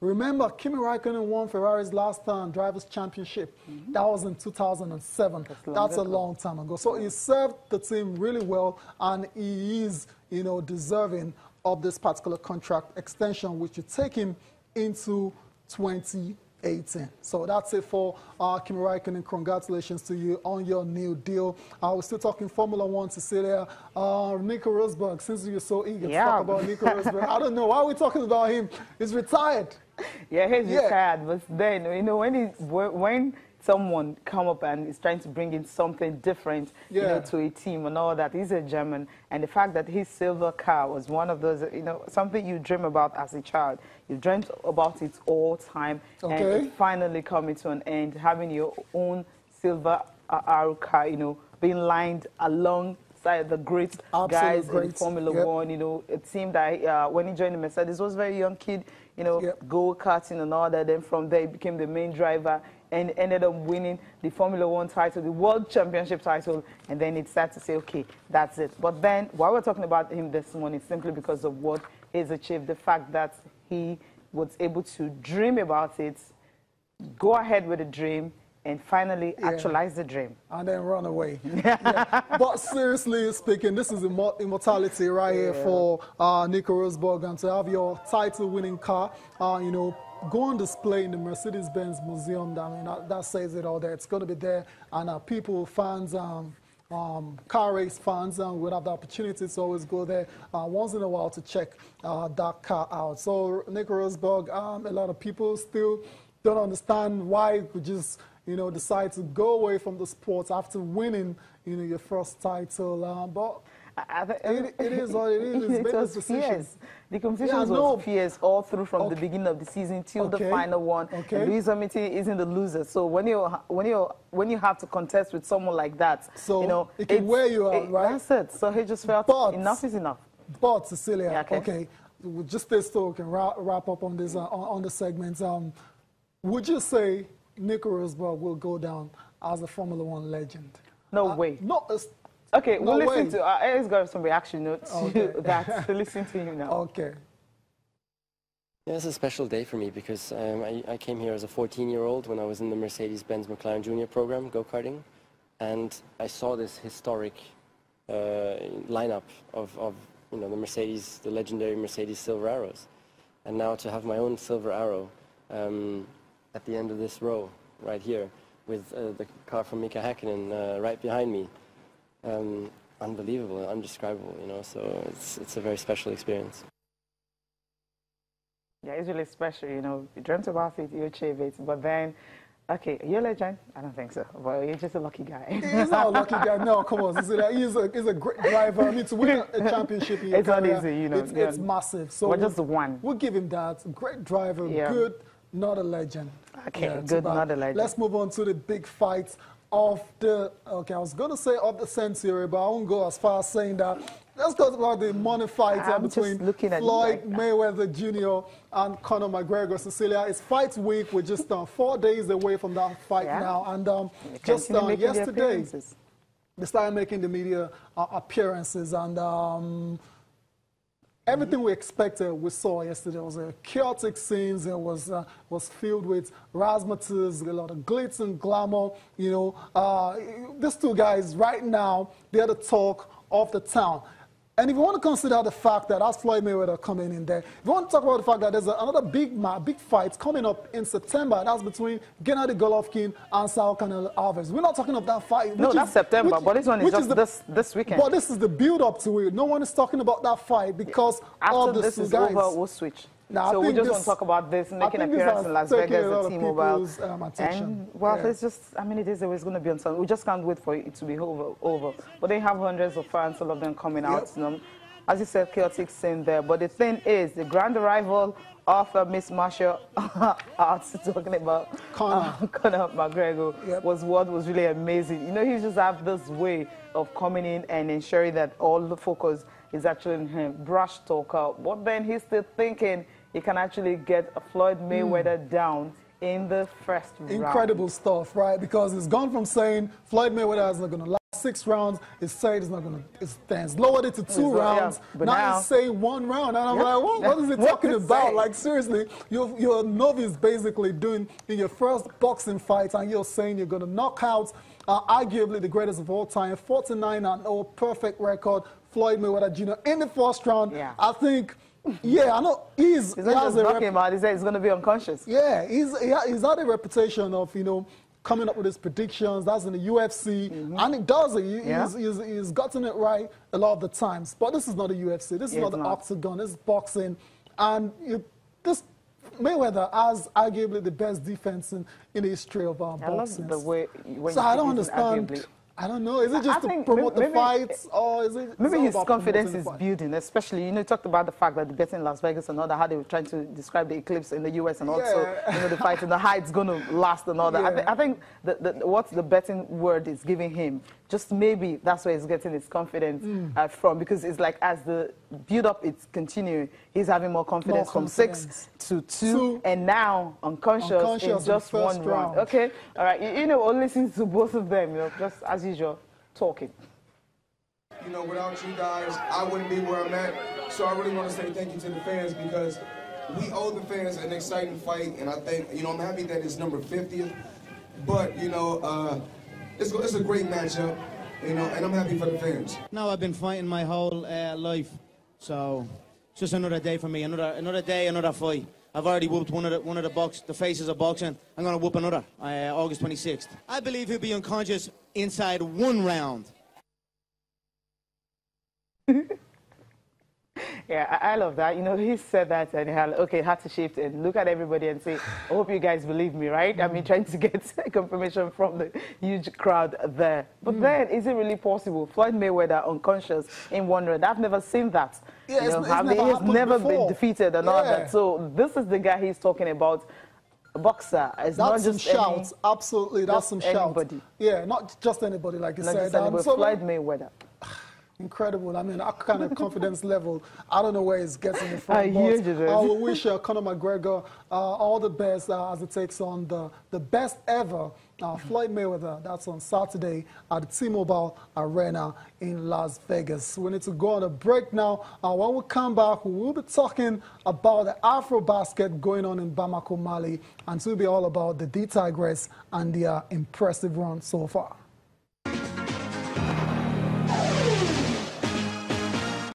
Remember, Kimi Raikkonen won Ferrari's last Drivers' Championship. That was in 2007. That's a long time ago. So he served the team really well, and he is, you know, deserving of this particular contract extension, which will take him into 2018. So that's it for Kimi Raikkonen. Congratulations to you on your new deal. We're still talking Formula One, Cecilia. Nico Rosberg, since you're so eager to talk about Nico Rosberg, I don't know, why are we talking about him? He's retired. Yeah, he's retired, but then, you know, when someone come up and is trying to bring in something different, you know, to a team and all that. He's a German, and the fact that his silver car was one of those, you know, something you dream about as a child. You dreamt about it all time, and it finally coming to an end, having your own silver arrow car, you know, being lined alongside the great guys in Formula One. You know, it seemed that when he joined the Mercedes, was a very young kid, you know, go-karting and all that. Then from there, he became the main driver and ended up winning the Formula One title, the World Championship title, and then it's sad to say, okay, that's it. But then, why we're talking about him this morning, simply because of what he's achieved, the fact that he was able to dream about it, go ahead with the dream, and finally actualize the dream. And then run away. But seriously speaking, this is immortality right here for Nico Rosberg, and to have your title-winning car, you know, go on display in the Mercedes-Benz Museum. I mean, that says it all there. It's going to be there, and people, fans, car race fans, will have the opportunity to always go there once in a while to check that car out. So Nico Rosberg, a lot of people still don't understand why you could just, you know, decide to go away from the sport after winning, you know, your first title. But it is what it is. It was fierce. The competition was fierce all through from the beginning of the season till the final one. Lewis Hamilton isn't the loser. So when you have to contest with someone like that, so you know, it can wear you out, right? That's it. So he just felt enough is enough. But Cecilia, we'll just stay still. We can wrap up on this on the segment. Would you say Nico Rosberg will go down as a Formula One legend? No way. No. Okay, we'll listen to. He's got some reaction notes to that. So listen to him now. Okay. Yeah, it's a special day for me because I came here as a 14-year-old when I was in the Mercedes-Benz McLaren Junior program, go-karting, and I saw this historic lineup of you know, the legendary Mercedes Silver Arrows, and now to have my own Silver Arrow at the end of this row right here with the car from Mika Häkkinen right behind me. Unbelievable, indescribable, you know, so it's a very special experience. Yeah, it's really special, you know. You dreamt about it, you achieved it, but then, okay, you're a legend? I don't think so, but you're just a lucky guy. He's not a lucky guy, no, come on. He's a great driver. I mean, to win a championship in your career, not easy, you know. It's massive. So just the one. We'll give him that. Great driver, good, not a legend. Okay, good, not a legend. Let's move on to the big fight of the, I was going to say of the century, but I won't go as far as saying that. Let's talk about the money fight between Floyd Mayweather Jr. and Conor McGregor. Cecilia, it's fight week. We're just 4 days away from that fight now. And just yesterday, they started making the media appearances. And everything we expected, we saw yesterday. It was a chaotic scenes. It was filled with razzmatazz, a lot of glitz and glamour. You know, these two guys right now, they're the talk of the town. And if you want to consider the fact that that's Floyd Mayweather coming in there, if you want to talk about the fact that there's another big fight coming up in September, that's between Gennady Golovkin and Saul Canelo Alves. We're not talking of that fight. No, that's September, but this one is just this weekend. But this is the build-up to it. No one is talking about that fight because of the two guys. After this is over, we'll switch. Now, so we just want to talk about this, making an appearance in Las Vegas at T-Mobile. And, well, it's just, I mean, it is always going to be on Sunday. We just can't wait for it to be over. But they have hundreds of fans, all of them coming out. You know, as you said, chaotic scene there. But the thing is, the grand arrival of Miss Marshall talking about Conor McGregor was what was really amazing. You know, he just have this way of coming in and ensuring that all the focus is actually in him. Brush talker. But then he's still thinking he can actually get Floyd Mayweather down in the first round. Incredible stuff, right? Because it's gone from saying Floyd Mayweather is not going to 6 rounds, it said it's not going to stand. Lowered it to 2 rounds. Yeah, but now it's saying 1 round. And I'm like, what is it talking about? Like, seriously, you're a novice basically doing in your first boxing fight, and you're saying you're going to knock out arguably the greatest of all time, 49-0, perfect record, Floyd Mayweather Jr. in the first round. Yeah. I think, yeah, I know he's not just talking about. He said he's going to be unconscious. Yeah, he's had a reputation of, you know, coming up with his predictions. That's in the UFC, and it does it. He's gotten it right a lot of the times. But this is not the UFC. This is not the octagon. This is boxing, and this Mayweather has arguably the best defense in the history of boxing. I love the way. So I don't understand. Arguably. I don't know. Is it just to promote the fights, or is it? Maybe his confidence is building, especially, you know, you talked about the fact that the betting in Las Vegas and all that, how they were trying to describe the eclipse in the US and also, you know, the fight and the how it's going to last and all that. I think what the betting word is giving him, just maybe that's where he's getting his confidence from, because it's like as the build-up is continuing, he's having more confidence from 6 to 2, and now unconscious in just 1 round. Okay, all right, you know, we'll listen to both of them, you know, just as usual, talking. You know, without you guys, I wouldn't be where I'm at. So I really want to say thank you to the fans, because we owe the fans an exciting fight, and I think, you know, I'm happy that it's number 50th. But, you know, it's a great matchup, you know, and I'm happy for the fans. Now I've been fighting my whole life, so it's just another day for me. Another day, another fight. I've already whooped one of the faces of boxing. I'm going to whoop another August 26th. I believe he'll be unconscious inside 1 round. Yeah, I love that. You know, he said that and he had to shift and look at everybody and say, I hope you guys believe me, right? I mean, trying to get confirmation from the huge crowd there. But then, is it really possible? Floyd Mayweather unconscious in 1 round. I've never seen that. Yeah, you know, he's never been defeated and all that. So this is the guy he's talking about. A boxer. It's not just shouts. Absolutely, that's some shouts. Anybody. Yeah, not just anybody, like you said. So Floyd Mayweather. Incredible. I mean, that kind of confidence level, I don't know where he's getting it from. I will wish Conor McGregor all the best as he takes on the best ever Floyd Mayweather. That's on Saturday at the T-Mobile Arena in Las Vegas. We need to go on a break now. When we come back, we will be talking about the Afro basket going on in Bamako, Mali, and it will be all about the D-Tigers and their impressive run so far.